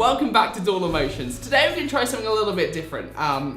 welcome back to Dual Emotions. Today we're going to try something a little bit different.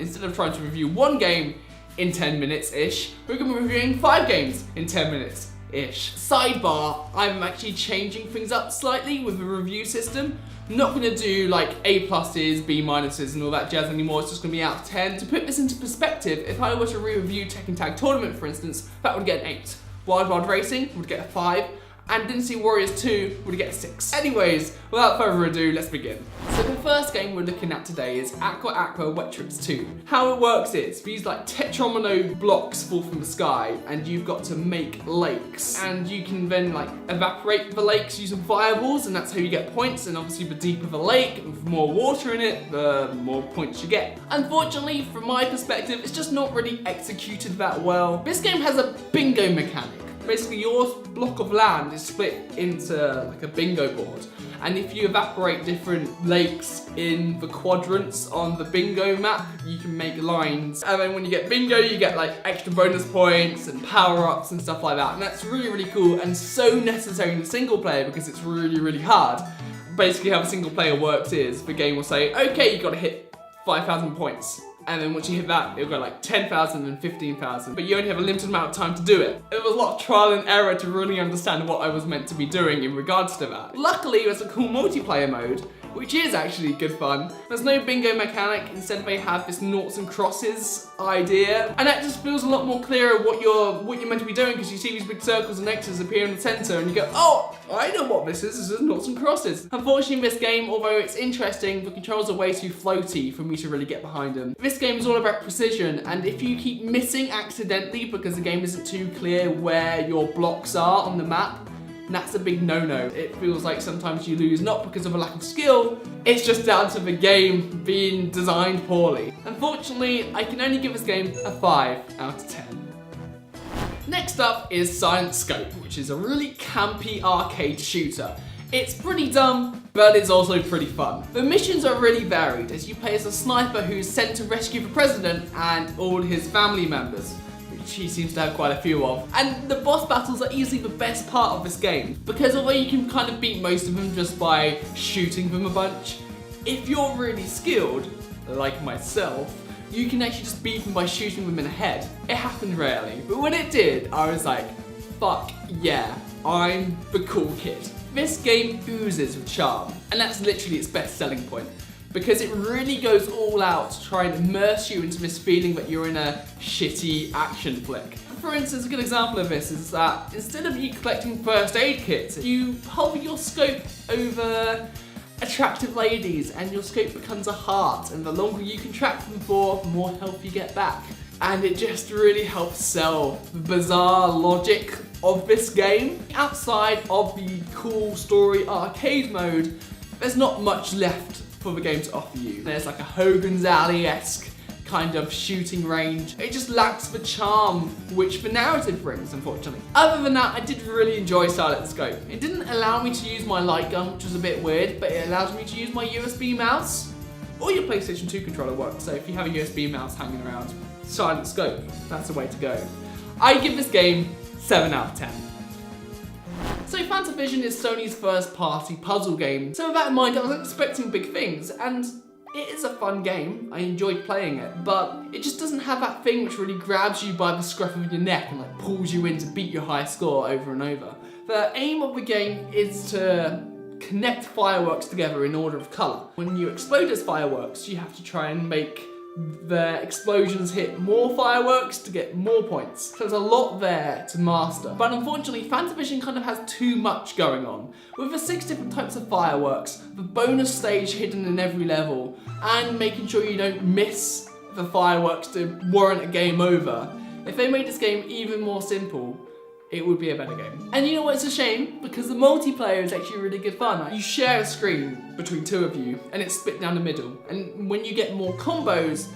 Instead of trying to review one game in 10 minutes-ish, we're going to be reviewing 5 games in 10 minutes-ish. Sidebar, I'm actually changing things up slightly with the review system. I'm not going to do like A+, B- and all that jazz anymore. It's just going to be out of 10. To put this into perspective, if I were to re-review Tekken Tag Tournament, for instance, that would get an 8. Wild Wild Racing would get a 5. And Dynasty Warriors 2 would get a 6. Anyways, without further ado, let's begin. So the first game we're looking at today is Aqua Aqua Wet Trips 2. How it works is, these like tetromino blocks fall from the sky, and you've got to make lakes. And you can then like evaporate the lakes using fireballs, and that's how you get points. And obviously the deeper the lake, with more water in it, the more points you get. Unfortunately, from my perspective, it's just not really executed that well. This game has a bingo mechanic. Basically, your block of land is split into like a bingo board, and if you evaporate different lakes in the quadrants on the bingo map, you can make lines, and then when you get bingo, you get like extra bonus points and power-ups and stuff like that, and that's really, really cool and so necessary in the single player because it's really, really hard. Basically, how the single player works is the game will say, okay, you got to hit 5,000 points. And then once you hit that, it'll go like 10,000 and 15,000. But you only have a limited amount of time to do it. It was a lot of trial and error to really understand what I was meant to be doing in regards to that. Luckily, there's a cool multiplayer mode, which is actually good fun. There's no bingo mechanic, instead they have this noughts and crosses idea. And that just feels a lot more clearer what you're meant to be doing, because you see these big circles and X's appear in the center and you go, oh, I know what this is noughts and crosses. Unfortunately, in this game, although it's interesting, the controls are way too floaty for me to really get behind them. This game is all about precision, and if you keep missing accidentally because the game isn't too clear where your blocks are on the map, that's a big no-no. It feels like sometimes you lose not because of a lack of skill, it's just down to the game being designed poorly. Unfortunately, I can only give this game a 5 out of 10. Next up is Scion Scope, which is a really campy arcade shooter. It's pretty dumb, but it's also pretty fun. The missions are really varied, as you play as a sniper who's sent to rescue the president and all his family members, which he seems to have quite a few of. And the boss battles are easily the best part of this game, because although you can kind of beat most of them just by shooting them a bunch, if you're really skilled, like myself, you can actually just beat them by shooting them in the head. It happened rarely, but when it did, I was like, fuck yeah, I'm the cool kid. This game oozes with charm, and that's literally its best selling point, because it really goes all out to try and immerse you into this feeling that you're in a shitty action flick. For instance, a good example of this is that instead of you collecting first aid kits, you hover your scope over attractive ladies and your scope becomes a heart, and the longer you can track them for, the more health you get back. And it just really helps sell the bizarre logic of this game. Outside of the cool story arcade mode, there's not much left for the game to offer you. There's like a Hogan's Alley-esque kind of shooting range. It just lacks the charm which the narrative brings, unfortunately. Other than that, I did really enjoy Silent Scope. It didn't allow me to use my light gun, which was a bit weird, but it allowed me to use my USB mouse, or your PlayStation 2 controller works. So if you have a USB mouse hanging around, Silent Scope, that's the way to go. I give this game 7 out of 10. So Fantavision is Sony's first party puzzle game, so with that in mind I was expecting big things, and it is a fun game. I enjoyed playing it, but it just doesn't have that thing which really grabs you by the scruff of your neck and like pulls you in to beat your high score over and over. The aim of the game is to connect fireworks together in order of colour. When you explode as fireworks, you have to try and make the explosions hit more fireworks to get more points. So there's a lot there to master. But unfortunately, Fantavision kind of has too much going on. With the 6 different types of fireworks, the bonus stage hidden in every level, and making sure you don't miss the fireworks to warrant a game over. If they made this game even more simple, it would be a better game. And you know what, it's a shame, because the multiplayer is actually really good fun. You share a screen between 2 of you, and it's split down the middle. And when you get more combos,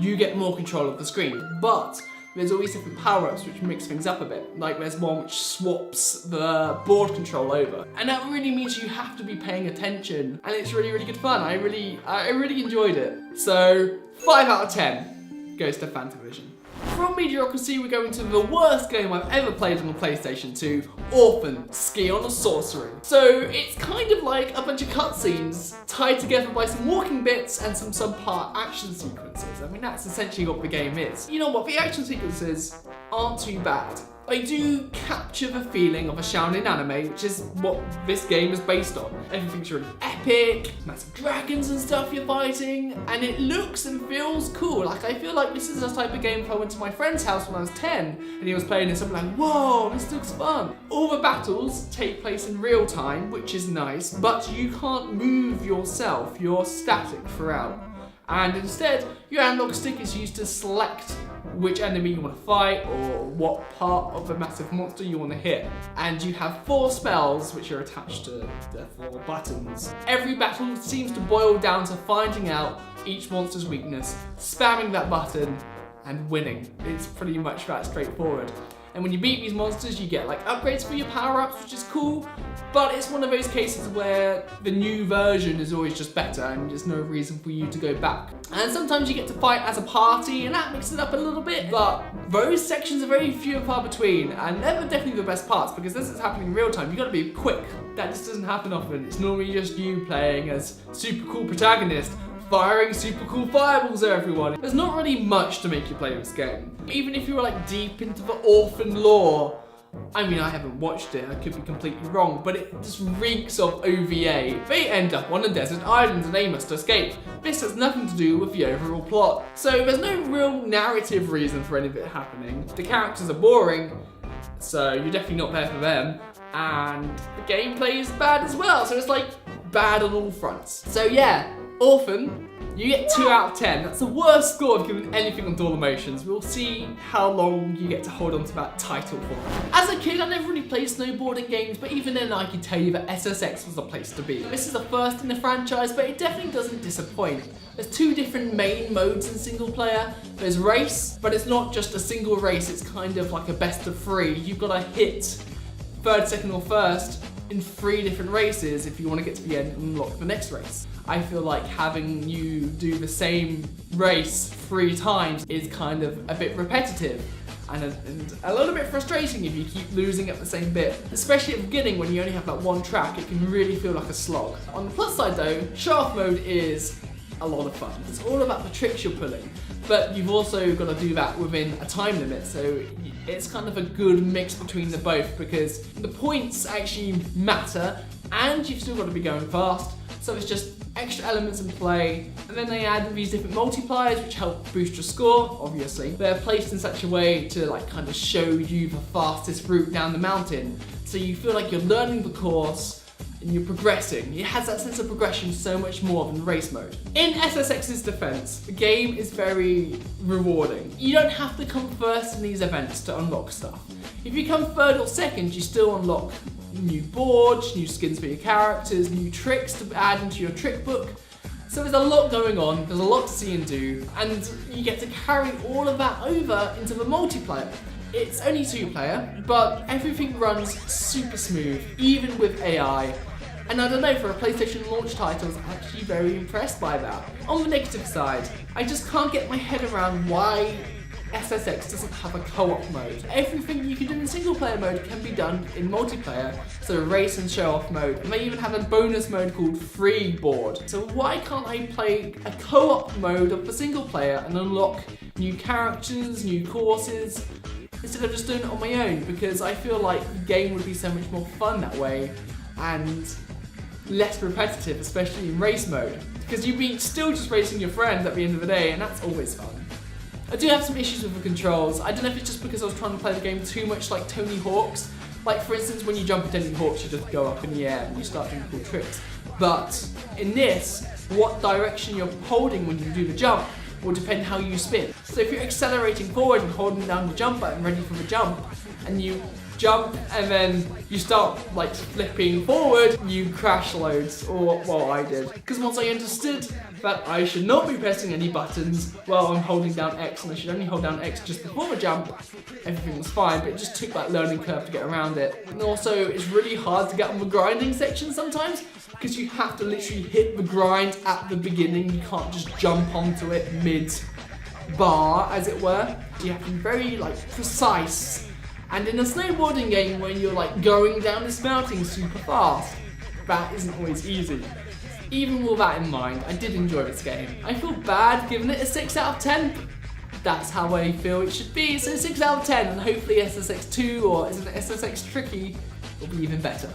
you get more control of the screen. But there's always different power-ups which mix things up a bit. Like there's one which swaps the board control over. And that really means you have to be paying attention. And it's really, really good fun. I really enjoyed it. So 5 out of 10 goes to Fantavision. From mediocrity, we're going to the worst game I've ever played on the PlayStation 2, Orphen, Scion or Sorcery. So it's kind of like a bunch of cutscenes tied together by some walking bits and some subpart action sequences. I mean, that's essentially what the game is. You know what, the action sequences aren't too bad. They do capture the feeling of a shounen anime, which is what this game is based on. Everything's really epic, massive dragons and stuff you're fighting, and it looks and feels cool. Like, I feel like this is the type of game if I went to my friend's house when I was 10 and he was playing this, I'm like, whoa, this looks fun. All the battles take place in real time, which is nice, but you can't move yourself. You're static throughout. And instead, your analog stick is used to select which enemy you want to fight or what part of the massive monster you want to hit. And you have 4 spells which are attached to the 4 buttons. Every battle seems to boil down to finding out each monster's weakness, spamming that button, and winning. It's pretty much that straightforward. And when you beat these monsters, you get like upgrades for your power-ups, which is cool, but it's one of those cases where the new version is always just better and there's no reason for you to go back. And sometimes you get to fight as a party and that mixes it up a little bit, but those sections are very few and far between, and they're definitely the best parts because this is happening in real time. You gotta be quick. That just doesn't happen often. It's normally just you playing as super cool protagonist, firing super cool fireballs at everyone. There's not really much to make you play this game. Even if you were like deep into the Orphen lore, I mean, I haven't watched it, I could be completely wrong, but it just reeks of OVA. They end up on a desert island and they must escape. This has nothing to do with the overall plot. So there's no real narrative reason for any of it happening. The characters are boring, so you're definitely not there for them. And the gameplay is bad as well, so it's like bad on all fronts. So yeah, Orphen, you get 2 out of 10. That's the worst score I've given anything on Dual Emotions. We'll see how long you get to hold on to that title for. As a kid, I never really played snowboarding games, but even then I can tell you that SSX was the place to be. This is the first in the franchise, but it definitely doesn't disappoint. There's 2 different main modes in single player. There's race, but it's not just a single race, it's kind of like a best of 3. You've got to hit 3rd, 2nd or 1st in 3 different races if you want to get to the end and unlock the next race. I feel like having you do the same race 3 times is kind of a bit repetitive and a little bit frustrating if you keep losing at the same bit. Especially at the beginning when you only have that 1 track, it can really feel like a slog. On the plus side though, show-off mode is a lot of fun. It's all about the tricks you're pulling, but you've also got to do that within a time limit, so it's kind of a good mix between the both because the points actually matter and you've still got to be going fast, so it's just extra elements in play. And then they add these different multipliers which help boost your score, obviously. They're placed in such a way to like kind of show you the fastest route down the mountain, so you feel like you're learning the course and you're progressing. It has that sense of progression so much more than race mode. In SSX's defense, the game is very rewarding. You don't have to come first in these events to unlock stuff. If you come 3rd or 2nd, you still unlock new boards, new skins for your characters, new tricks to add into your trick book. So there's a lot going on, there's a lot to see and do, and you get to carry all of that over into the multiplayer. It's only 2-player, but everything runs super smooth, even with AI. And I don't know, for a PlayStation launch title, I'm actually very impressed by that. On the negative side, I just can't get my head around why SSX doesn't have a co-op mode. Everything you can do in single player mode can be done in multiplayer, so race and show off mode. And they even have a bonus mode called free board. So why can't I play a co-op mode of the single player and unlock new characters, new courses, instead of just doing it on my own? Because I feel like the game would be so much more fun that way and less repetitive, especially in race mode. Because you'd be still just racing your friend at the end of the day, and that's always fun. I do have some issues with the controls. I don't know if it's just because I was trying to play the game too much like Tony Hawk's. Like for instance, when you jump at Tony Hawk's, you just go up in the air and you start doing cool tricks. But in this, what direction you're holding when you do the jump will depend how you spin. So if you're accelerating forward and holding down the jump button ready for the jump, and you jump and then you start like flipping forward, you crash loads, or well, I did. Because once I understood that I should not be pressing any buttons while I'm holding down X, and I should only hold down X just before the jump, everything was fine, but it just took that learning curve to get around it. And also, it's really hard to get on the grinding section sometimes, because you have to literally hit the grind at the beginning. You can't just jump onto it bar, as it were. You have to be very precise. And in a snowboarding game where you're going down this mountain super fast, that isn't always easy. Even with that in mind, I did enjoy this game. I feel bad giving it a 6 out of 10. That's how I feel it should be. So 6 out of 10, and hopefully SSX 2 or is it SSX Tricky will be even better.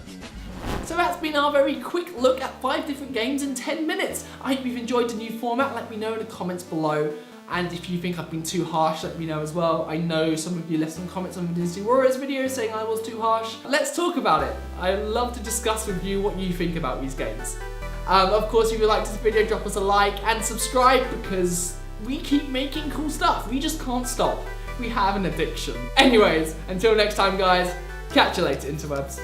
So that's been our very quick look at 5 different games in 10 minutes. I hope you've enjoyed the new format. Let me know in the comments below. And if you think I've been too harsh, let me know as well. I know some of you left some comments on the Disney Warriors video saying I was too harsh. Let's talk about it. I love to discuss with you what you think about these games. Of course, if you liked this video, drop us a like and subscribe because we keep making cool stuff. We just can't stop. We have an addiction. Anyways, until next time, guys, catch you later, interwebs.